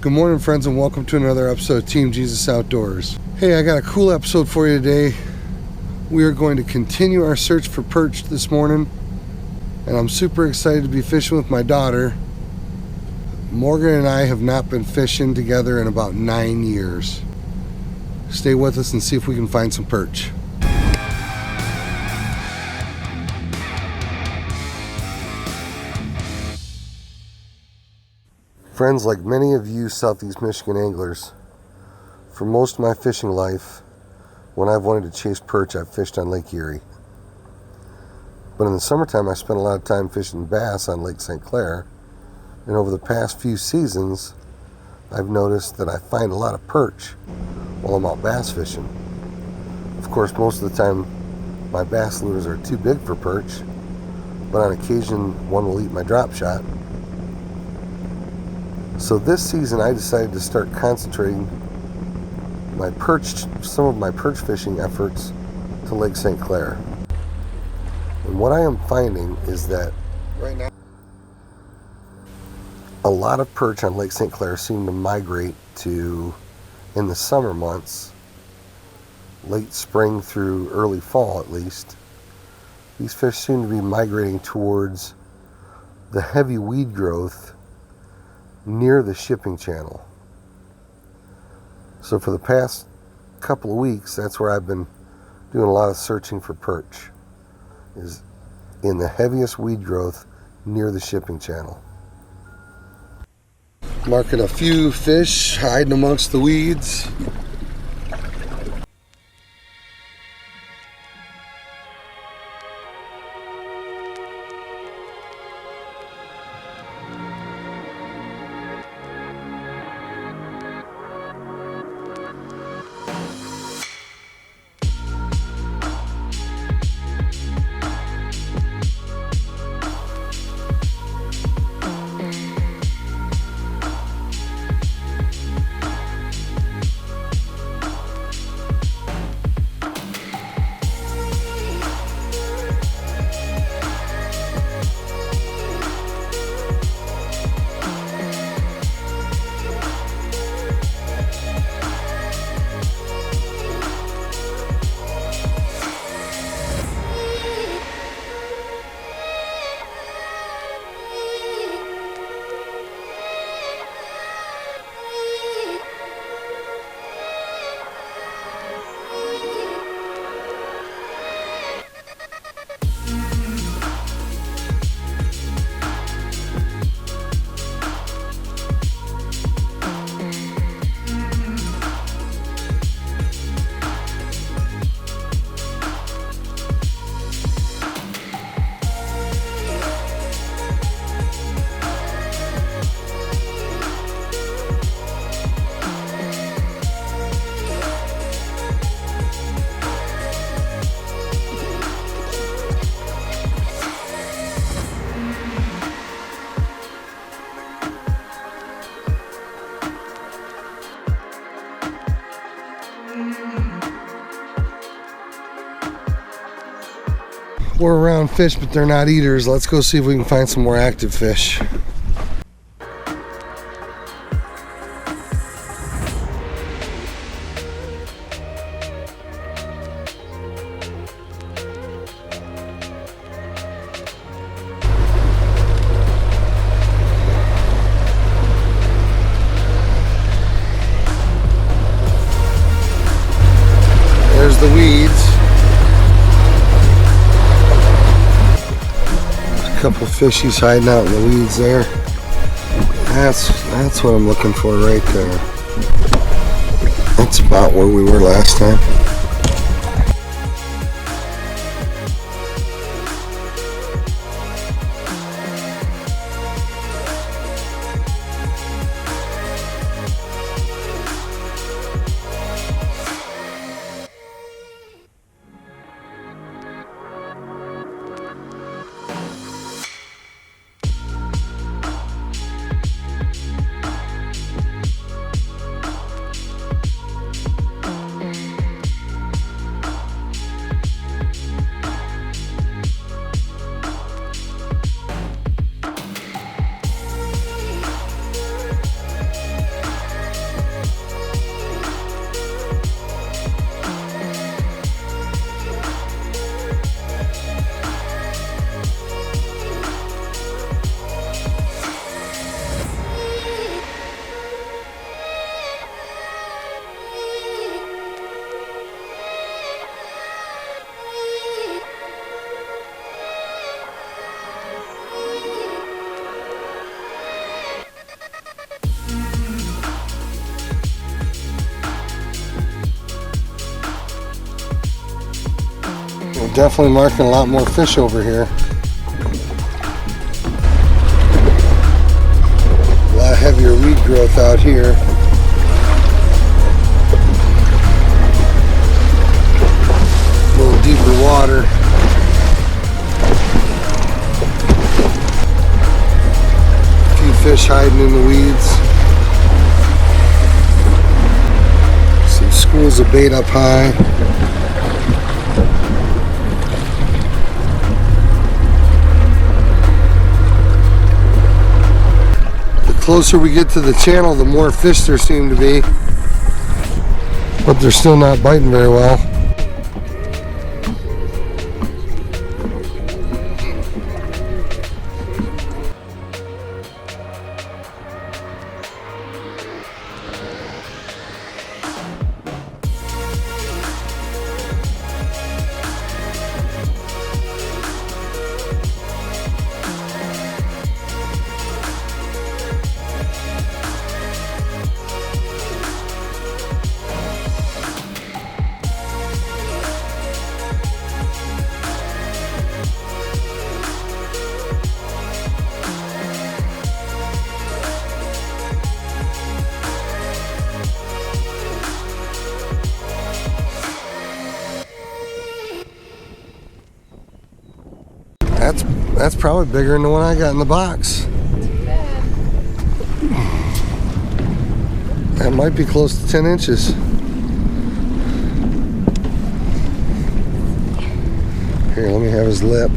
Good morning, friends, and welcome to another episode of Team Jesus Outdoors. Hey, I got a cool episode for you today. We are going to continue our search for perch this morning, and I'm super excited to be fishing with my daughter. Morgan and I have not been fishing together in about 9 years. Stay with us and see if we can find some perch. Friends, like many of you Southeast Michigan anglers, for most of my fishing life, when I've wanted to chase perch, I've fished on Lake Erie. But in the summertime, I spent a lot of time fishing bass on Lake St. Clair. And over the past few seasons, I've noticed that I find a lot of perch while I'm out bass fishing. Of course, most of the time, my bass lures are too big for perch, but on occasion, one will eat my drop shot. So this season I decided to start concentrating some of my perch fishing efforts to Lake St. Clair. And what I am finding is that right now a lot of perch on Lake St. Clair seem to migrate to, in the summer months, late spring through early fall at least, these fish seem to be migrating towards the heavy weed growth near the shipping channel. So for the past couple of weeks, that's where I've been doing a lot of searching for perch, is in the heaviest weed growth near the shipping channel. Marking a few fish hiding amongst the weeds. We're around fish, but they're not eaters. Let's go see if we can find some more active fish. There's the weeds. Couple fishies hiding out in the weeds there. That's what I'm looking for right there. That's about where we were last time. Definitely marking a lot more fish over here. A lot heavier weed growth out here. A little deeper water. A few fish hiding in the weeds. Some schools of bait up high. The closer we get to the channel, the more fish there seem to be, but they're still not biting very well. That's probably bigger than the one I got in the box. That might be close to 10 inches. Here, let me have his lip.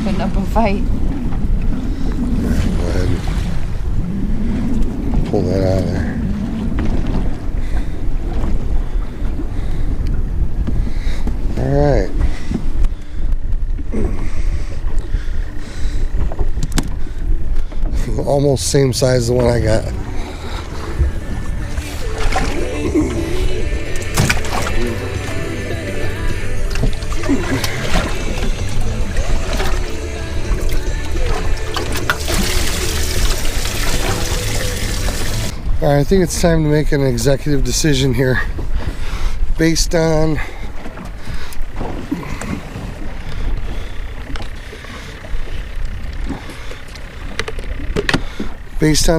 Putting up a fight. Go ahead and pull that out of there. Alright. Almost same size as the one I got. Alright, I think it's time to make an executive decision here. Based on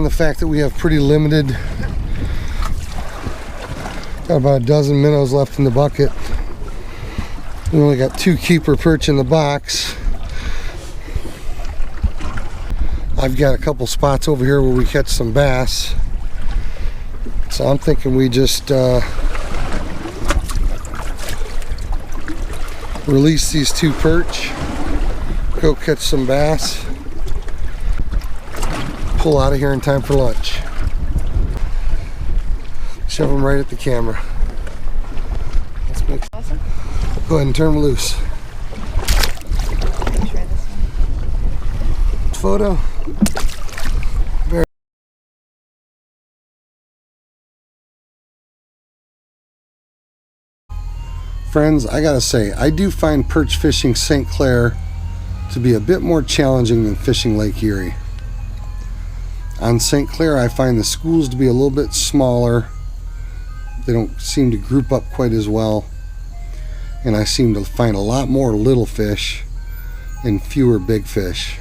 the fact that we have pretty limited, got about a dozen minnows left in the bucket. We only got 2 keeper perch in the box. I've got a couple spots over here where we catch some bass. So I'm thinking we just release these 2 perch, go catch some bass, pull out of here in time for lunch. Shove them right at the camera. Let's make awesome. Go ahead and turn them loose. Try this one. Photo. Very Friends, I gotta say, I do find perch fishing St. Clair to be a bit more challenging than fishing Lake Erie. On St. Clair, I find the schools to be a little bit smaller. They don't seem to group up quite as well. And I seem to find a lot more little fish and fewer big fish.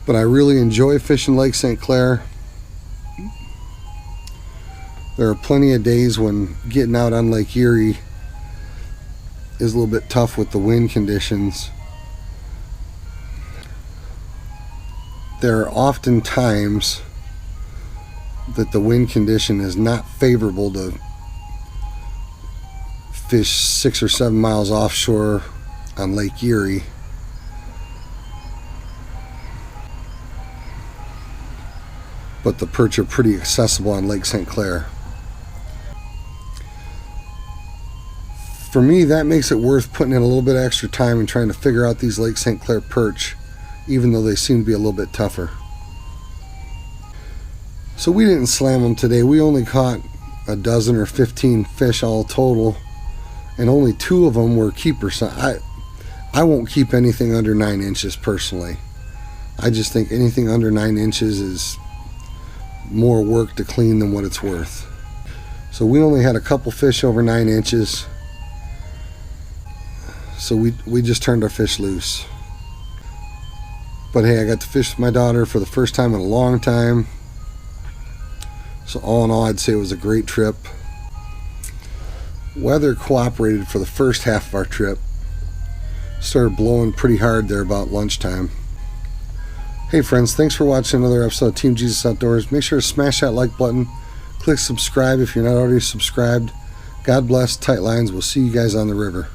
But I really enjoy fishing Lake St. Clair. There are plenty of days when getting out on Lake Erie is a little bit tough with the wind conditions. There are often times that the wind condition is not favorable to fish 6 or 7 miles offshore on Lake Erie. But the perch are pretty accessible on Lake St. Clair. For me, that makes it worth putting in a little bit of extra time and trying to figure out these Lake St. Clair perch, even though they seem to be a little bit tougher. So we didn't slam them today. We only caught a dozen or 15 fish all total, and only 2 of them were keepers. So I won't keep anything under 9 inches personally. I just think anything under 9 inches is more work to clean than what it's worth. So we only had a couple fish over 9 inches. So we just turned our fish loose. But hey, I got to fish with my daughter for the first time in a long time. So all in all, I'd say it was a great trip. Weather cooperated for the first half of our trip. Started blowing pretty hard there about lunchtime. Hey friends, thanks for watching another episode of Team Jesus Outdoors. Make sure to smash that like button. Click subscribe if you're not already subscribed. God bless, tight lines. We'll see you guys on the river.